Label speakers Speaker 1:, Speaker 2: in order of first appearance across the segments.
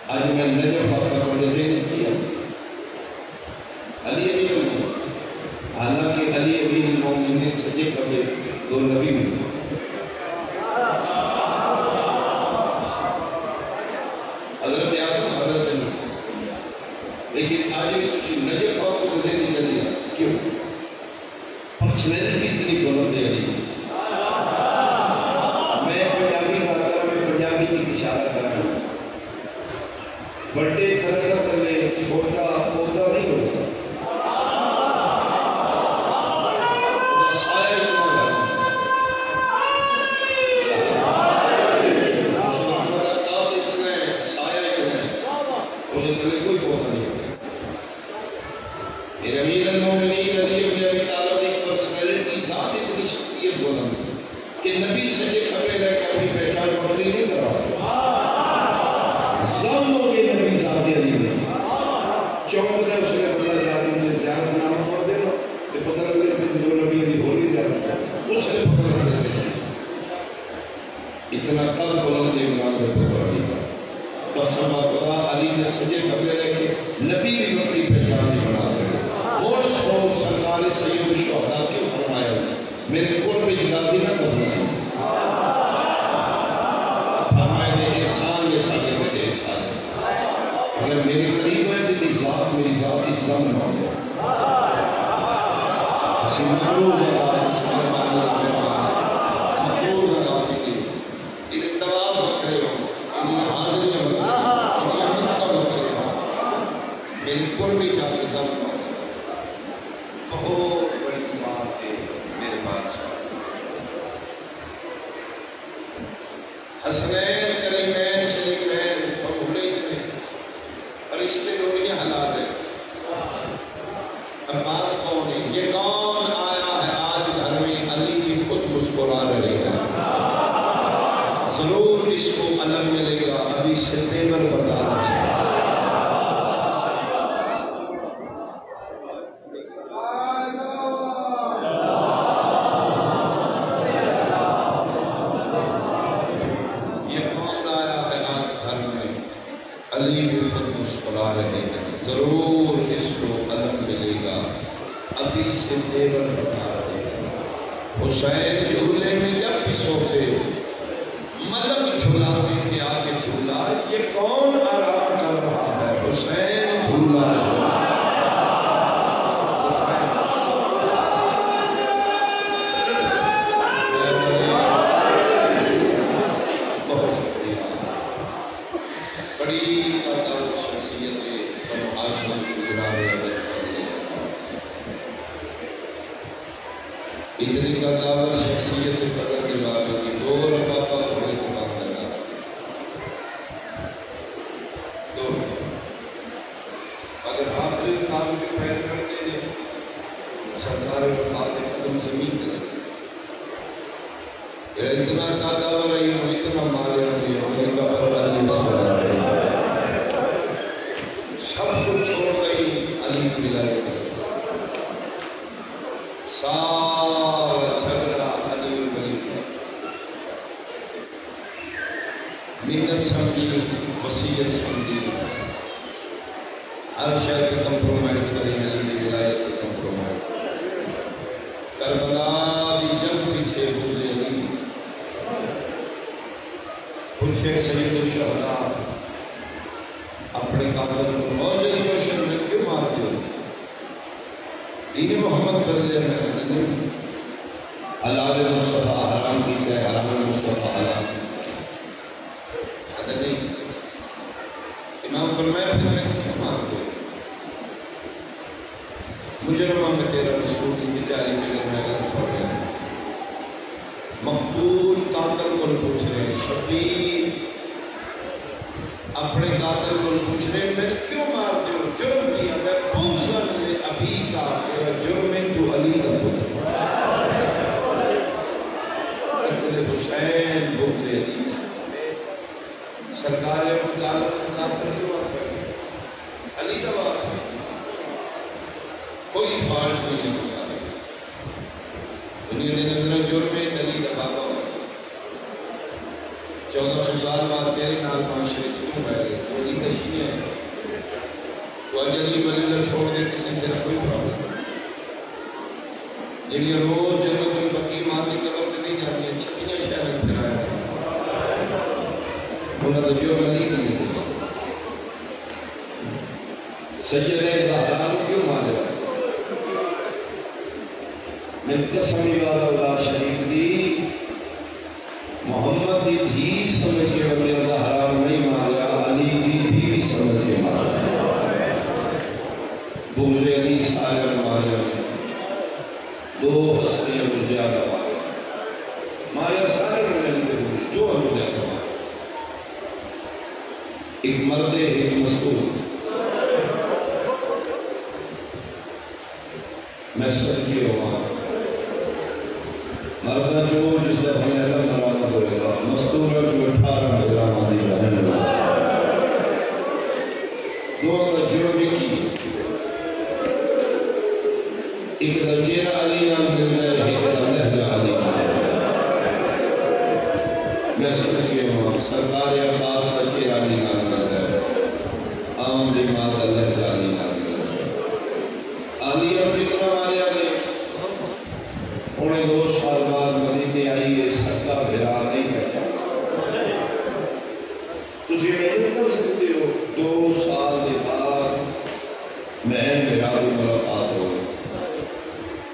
Speaker 1: آج میں نجف آپ کا بڑے ذہن اس کی لیکن آج کچھ نجف آپ کو ذہن نہیں چل گیا کیوں؟ پرسنالٹی اتنی بلند ہے علی. میں پنجابی ذاکر میں پنجابی کی اشارہ کر رہا ہوں. بڑے درخت تلے چھوٹا پودا نہیں ہوتا. کہ نبی سجے کھڑے رہ کے اپنی پہچان پکڑی نہیں کرا سکتا. ضم ہو گئے نبی ذات علی میں چونک دے اس نے پتہ جا کے مجھے زیارت نامہ پڑھ دینا تو پتہ لگ گیا کہ جو نبی علی ہو بھی زیارت اس نے پتہ لگ گیا اتنا کل بلند عمران میں پتہ علی کا قسم خدا علی نے سجے کھڑے رہ کے نبی بھی اپنی پہچان نہیں بنا سکے. اور سو سرکار سید الشہداء کیوں فرمایا میرے قرب میں جنازی نہ بدلائیں. فرمائے دے احسان یہ ساتھ میرے احسان ہے. اگر میرے قریب ہے تیری ذات میری ذات احسان نہ ہو. اسی مقروض مقروض اندازی کی انہیں دواب بکرے ہو انہیں حاضری بکرے ہو انہیں امنتہ بکرے ہو میرے قرب میں جا کے ذات نہ ہو. بہت بڑی ذات ہے میرے بادشاہ. حسنین کریمین شریفین اور بھولے چلے فرشتے لوگ یہ حالات ہے. عباس کون ہے؟ یہ کون آیا ہے آج گھر میں علی بھی خود مسکرا رہے ہیں. ضرور اس کو علم ملے گا ابھی ستیبر بتا رہے ہیں. علی بھی خود مسکرا رہے ہیں. ضرور اس کو علم ملے گا ابھی سے تیور بتا رہے ہیں. حسین جھولے میں جب بھی سوتے ملک جھولاتے تھے آگے جھولا. یہ کون آرام کر رہا ہے؟ حسین جھولا اتنی کا دعویٰ شخصیت فقر کے بارے کی دو رکعتہ پڑھنے کے بعد لگا. دو اگر آخری کام کے پہلے کرتے ہیں سرکار وفات قدم زمین دے. اتنا کا دعویٰ رہی ہوں اتنا مارے رہی ہوں یہ قبر علی صلی سب کچھ چھوڑ گئی علی ملائے سارا جھگڑا علی ولی منت سمجھی وصیت سمجھی ہر شہر کے کمپرومائز کریں علی کی ولایت کے کمپرومائز. کربلا دی جنگ پیچھے بوجھے علی پوچھے سید الشہداء اپنے قاتل کو موجود جوشن میں کیوں مار دیا؟ دین محمد برلے میں حلال مصطفیٰ حرام کی ہے حرام مصطفیٰ حلال حد نہیں. امام فرمایا پھر میں کیا مار دو مجرمہ میں تیرا رسول کی بیچاری جگہ میں اگر پڑھ گیا. مقتول قاتل کو پوچھ رہے شبیر اپنے قاتل کو پوچھ رہے میں کیوں مار دو؟ جرم کیا میں بغضاً سے ابھی کا تیرا جرم ہے تو علی کا پتر. قتل حسین بغض علی سرکار ابو طالب کافر کیوں آتا ہے؟ علی کا بات کوئی فالٹ نہیں ہے. دنیا نے نظر جرم ہے علی کا بابا 1400 سال بعد تیرے نال معاشرے کیوں رہ گئے؟ وہ علی کا شیعہ ہے. تو علی ولی اللہ چھوڑ دے کسی نے تیرا کوئی پرابلم جنہیں روز جنت البقیع مارنے قبر پہ نہیں جاتی ہیں چھتیاں شہر پھرایا انہوں نے جو علی نہیں دیا. سیدہ زہرا کو کیوں مارا؟ میں قسمی والا اللہ شریف دی محمد دی دھی سمجھ کے بندے زہرا نہیں مارا، علی دی بیوی سمجھ کے مارا، بغض علی سارے مارا، دو ہستیاں کو زیادہ مارا سارے ملتے ہوئے دو ہم زیادہ مارا، ایک مرد ایک مستور۔ میں سب کی ہوا مردہ جو جس سے ہمیں علم مرامت ہوئے گا، مستورہ جو 18 مجرام آدھی رہن لگا، دو کا جرم کی ایک دا چیرہ علی نام مل جائے، ایک دا لہجہ علی نام۔ میں سب کی ہوا سرکار عباس دا چیرہ علی نام مل جائے، عام دیمات دا لہجہ علی نام مل جائے۔ علی اپنی طرح مارے آگے انہیں 2 سال بعد مدینے آئی ہے، سکا بھرا نہیں پہچانا۔ تجھے میں نہیں کر سکتے ہو 2 سال کے بعد میں بھرا بھی ملاقات ہو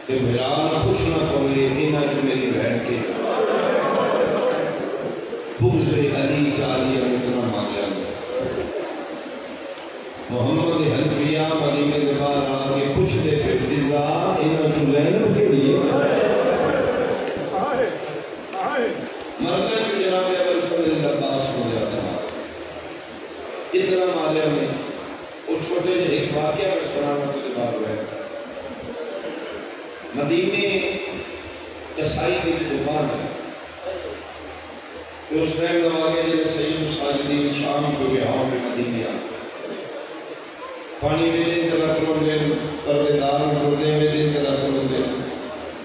Speaker 1: کہ بھرا نہ کچھ نہ کرے، انہاں جو میری بہن کے بغض علی چالی اتنا مانگیا گیا۔ محمد حنفیہ مدینے کے بعد آ کے کچھ دے کے فضا انہاں جو لینوں کے لیے مردہ جو جناب ابو الفضل عباس ہو جاتا ہے، اتنا مارے میں وہ چھوٹے جو ایک واقعہ میں سنانا تو بار ہوئے مدینے کسائی کی دکان ہے کہ اس ٹائم کا واقعہ جب سید مساجدین شام کو گیا میں مدینے آ پانی میں دن طرح کروں دے پردیدار مردے میں دن طرح کروں دے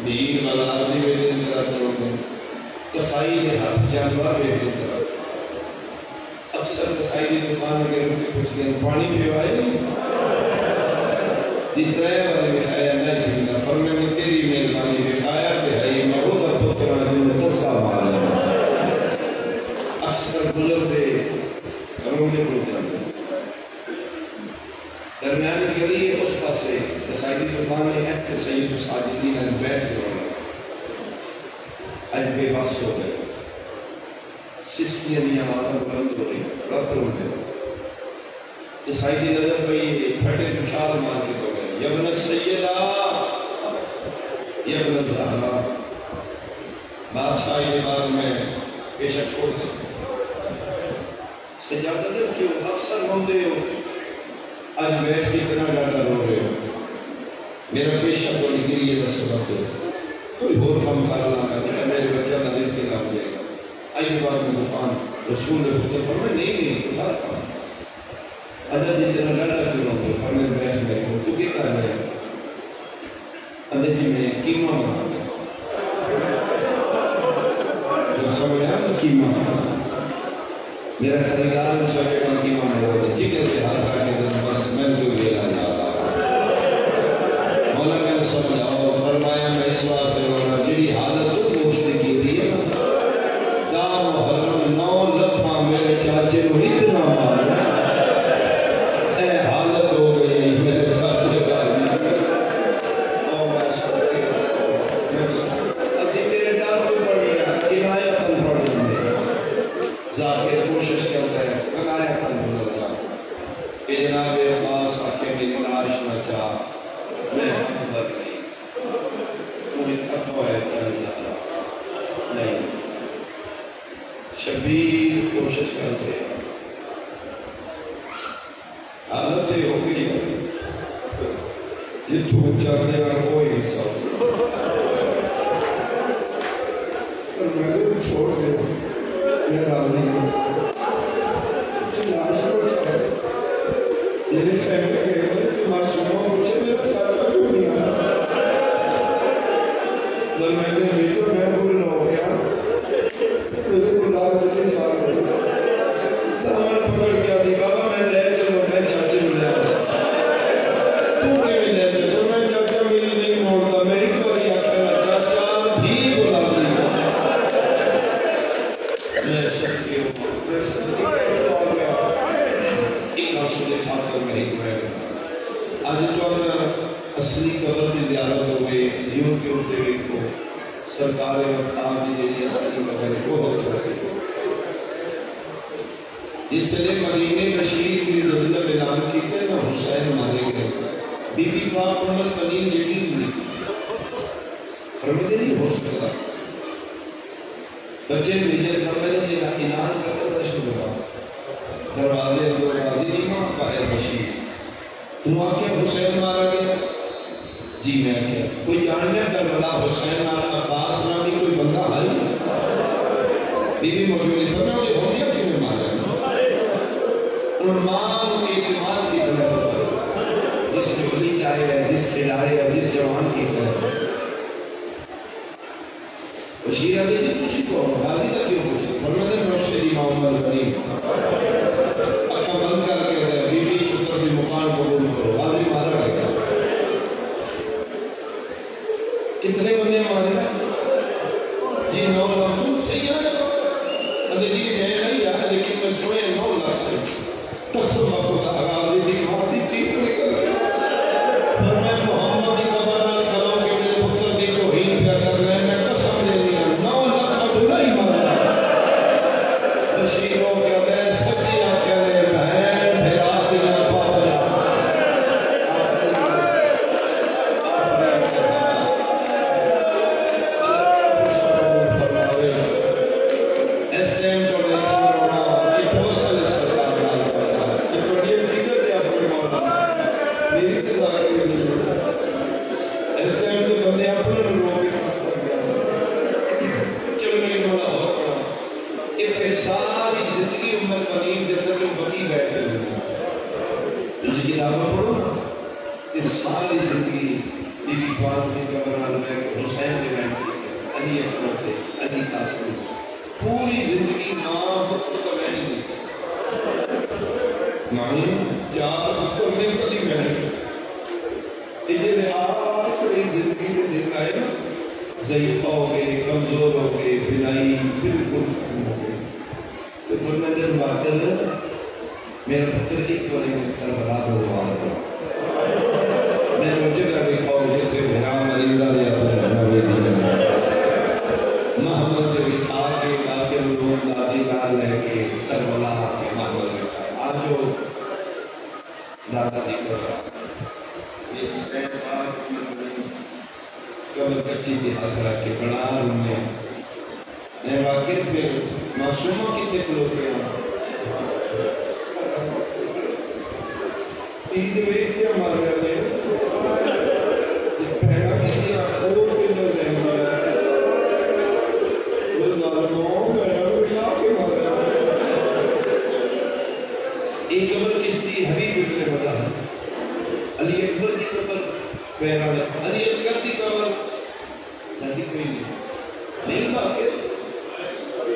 Speaker 1: بھیڑ بازار دی میں دن طرح کروں دے کسائی دے ہاتھ جانور بے دن طرح اکثر کسائی دی دکان میں گئے کہ کچھ دن پانی بھی آئے نہیں دیترائے والے بکھایا نہیں دینا فرمے میں تیری مہربانی بکھایا کہ ہے میں وہ در پترہ جو دسا مالا اکثر گزرتے رونے کو جانے درمیان گلی ہے اس پاسے کسائی دی دکان میں ہے کہ سید مساجدین نے بیٹھ گئے آج بے باس ہو گئے سستیاں نہیں آمازہ بلند ہو رہی رات ہو گئے کسائی دی نظر پہی پھٹے پچھال مار کے ہو گئے یبن سیدہ یبن زہرا بادشاہی بعد میں پیشہ چھوڑ دیں سجادہ دل کیوں اکثر ہوندے ہو آج بیٹھ کی اتنا ڈاٹا رو رہے ہو میرا پیشہ کو نکلی یہ سبب ہے کوئی اور کام کرنا ہے میرے بچہ نبی سے کام لے گا آئی بات میں دکان رسول نے خود فرمائے نہیں تمہارا کام ادھر جی تیرا ڈاٹا کیوں رہا ہوں فرمائے بیٹھ میں ہوں تو کیا کر رہے ہیں ادھر جی میں قیمہ بنا جب سمجھا قیمہ میرا خریدار مجھے قیمہ میں ہوگا چکر کے ہاتھ رکھ کے بس میں جو گیلا جاتا مولا میں سمجھاؤ فرمایا میں اس واسطے ہونا جڑی حالت تو پوچھنے کی دی ہے دار و حرم 9 لکھاں میرے چاچے کو اتنا مارا اے حالت ہو گئی میرے چاچے کا او میں سکتے اسی تیرے ڈر کو پڑھ لیا کنایتاً پڑھ لیا ظاہر کوشش کرتا ہے کنایتاً پڑھ لیا کہ جناب عباس آکے میری لاش نہ چاہ میں خبر نہیں کوئی تھکو ہے چل جاتا نہیں شبیر کوشش کرتے حالت ہو گئی یہ تو چاہتے ہیں کوئی حصہ پر میں نے چھوڑ دے میں راضی ہوں لاش کو چاہتے یہ فیملی کے معصوموں مجھے میرا چاچا کیوں نہیں آیا تو میں نے بیٹو میں بھول ہو گیا میرے کو لاز جلدی جا رہا دامن پکڑ گیا دی بابا میں لے چلو میں چاچے میں لے سکتا تو کیوں لے چلو میں چاچا میری نہیں موڑتا میں ایک بار یہ کہنا چاچا بھی بلا دیا میں شکتی ہوں میں سکتی ہوں ایک آنسو دے خاطر میں ایک میں اج تو اصلی قبر کی زیارت ہوئے یوٹیوب پہ دیکھو سرکار وفات کی جی اصلی قبر بہت چھوٹی اس لیے مدینے بشیر کی رضا اعلان کیتے نا حسین مارے گئے بی بی پاک عمر قلیل یقین نہیں فرماتے نہیں ہو سکتا بچے بھیجے فرماتے ہیں اعلان کرتے شروع ہوا دروازے اندر راضی نہیں ماں پائے بشیر تم آکے حسین مارا گیا جی میں کیا کوئی جاننے کربلا حسین نال عباس نامی کوئی بندہ آئی بی بی موجودی فرمایا مجھے ہو گیا کیوں میں مارا عنوان کی اعتماد کی بنا ہوتا جس جولی چاہے ہے جس کھلائے ہے جس جوان کی طرح بشیر علی جی کسی کو حاضی کا کیوں کچھ فرماتے ہیں مرشدی محمد کریم اکھا بند کر کے رہے بی بی پتر بھی مقام قبول کرو حاضی مارا گیا کتنے بندے مارے جی 9 لاکھ ٹھیک ہے اندھیری میں نہیں آیا لیکن میں سوئے 9 لاکھ قسم خدا اگر دی ماں دی چیز نکل گیا فرمایا محمد کی قبر نہ کرو کہ میرے پتر دی توہین پہ کر رہے ہیں میں قسم لے لیا 9 لاکھ کا دھولا ہی مارا بشیروں کہتے ہیں سچی آکے رہے بہن بھیرا دیا پاپا پوری زندگی ماں پتر کا بہن نہیں ماں چار پتر میں کبھی بہن ادھر آخری زندگی میں دن آئے نا ضعیفہ ہو گئے کمزور ہو گئے بنائی بالکل ختم ہو گئے تو پھر میں دن واقع میرا پتر ایک بارے میں کربلا کا زوال کرا میں وہ جگہ دکھاؤ جتے بھرا مریضہ یا پھر نوے دن محمد کے بچھا کے لاکے مدون دادی لال لے کے کربلا کے محمد بچھا آج جو دادا دی کر رہا یہ اسٹینڈ پاک کبھر کچی دی حق رکھ کے بڑا روم میں واقع پہ معصوموں کی تکلو پہ عید ویک کیا مار رہے ہیں پہنا کی تھی آنکھوں کے اندر ذہن مارا ایک قبر کس دی حبیب ابن وضاح علی اکبر دی قبر بہرحال علی اصغر دی قبر دادی کوئی نہیں نہیں باقی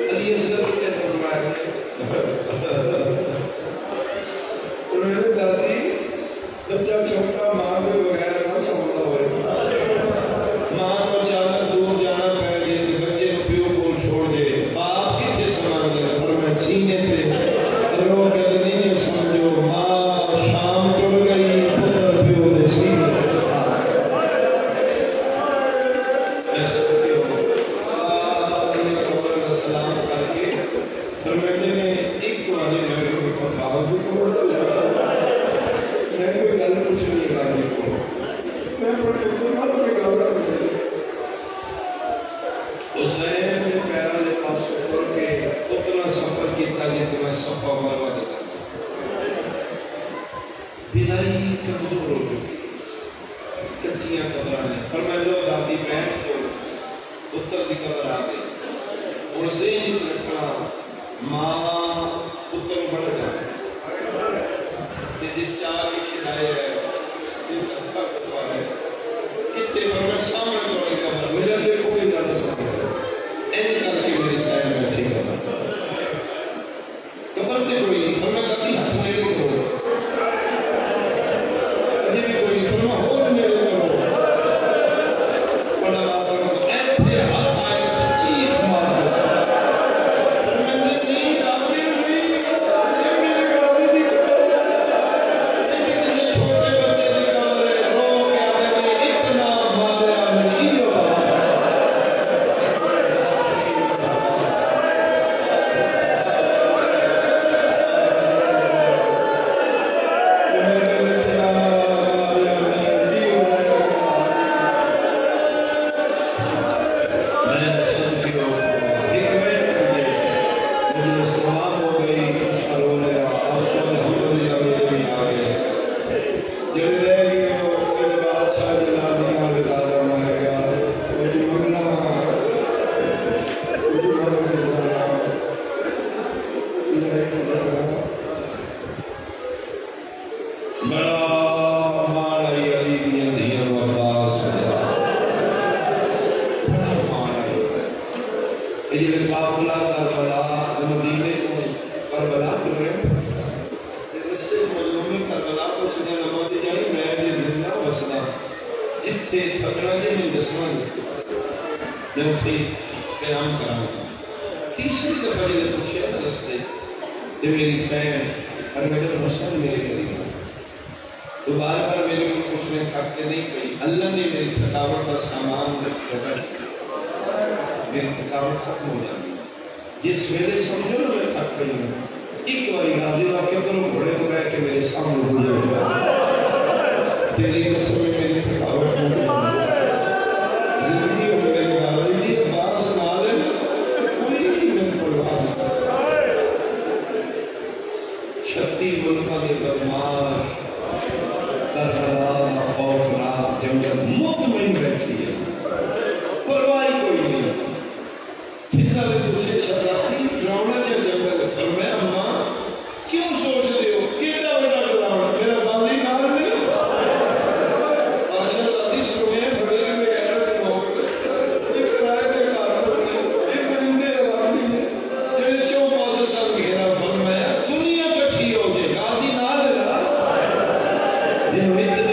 Speaker 1: علی اصغر کی کہتے فرمایا انہوں نے دادی بچہ چھوٹا ماں کے بغیر نہ سوتا ہوئے ماں کو اچانک دور جانا پڑ گئے بچے کو پیو کو چھوڑ دے باپ کتنے سمان دے فرمایا سینے تے رو کہتے نہیں سمجھو ماں شام ٹر گئی پتر پیو دے سینے سلام کر کے فرماتے نے ایک تو آجے میں کوئی باغ بھی کو میں کوئی گل کچھ نہیں کہا میں بڑے کوئی گل حسین نے پیرا لے پاس اتر کے اتنا سفر کیتا جتنا صفا مروا دیتا بنائی کمزور ہو چکی کچیاں قبریں نے فرمایا لو دادی بیٹھ دو اتر دی قبر آ گئی اور ذہن رکھنا ماں اتر بڑھ جائے جس چاہ کی کھلائے ہے جس اتھا کتوا ہے کتے فرمایا سامنے دوڑی قبر میرا جو کوئی زیادہ سامنے این کر کے میری سائن میں ٹھیک ہے قبر تے کوئی فرمایا دادی ہاتھ میرے کرو اجے بھی کوئی فرمایا ہو میرے کرو بڑا بات کرو این پہ ہاتھ آئے تو چیخ مار دو فرمایا نہیں آگے نہیں آگے میرے گاڑی دی چھوٹے بچے دی جڑے رہ گئے ہو میرے بادشاہ جلالیا والے دادا ماہ گیا کچھ منگنا کچھ منگنا بڑا مان آئی علی دیا دیا عباس بڑا مان آئی یہ جلے قافلہ کربلا مدینے کو کربلا کر رہے رستے مجلومی کربلا کو سنے نماتی جائی میں بھی زندہ وسنا جتھے تھکنا جے میں دسمان جب تھی قیام کرام تیسری دفعہ جلے پوچھے رستے کہ میری سین اور مجھے حسن میرے قریب تو بار بار میرے کو کچھ میں تھکتے نہیں پئی اللہ نے میری تھکاوٹ کا سامان رکھا میری تھکاوٹ ختم ہو جاتی جس ویلے سمجھو نا میں تھک پئی ہوں ایک باری غازی واقعہ کرو گھوڑے تو رہ کے میرے سامنے گزر گیا تیری قسم میں میری تھکاوٹ ہو گئی زندگی ہو میرے غازی جی عباس نہ لینا کوئی میں پرواہ نہیں 36 ملکوں کے درمیان کربلا خوفناک جنگل مطمئن بیٹھی ہے پرواہی کوئی نہیں فضا نے پوچھے شراطی ڈراؤنا جو جنگل فرمایا اماں کیوں سوچ رہے ہو کیڑا بڑا ڈراؤنا میرا باندھی نال نہیں آشا دادی سنے بڑے میں غیرت کے لوگ ایک کرائے کے کارکر نے ایک درندے علاقی نے جنہیں 4 سال گھیرا فرمایا دنیا کٹھی ہو گئے غازی نال لگا جنہوں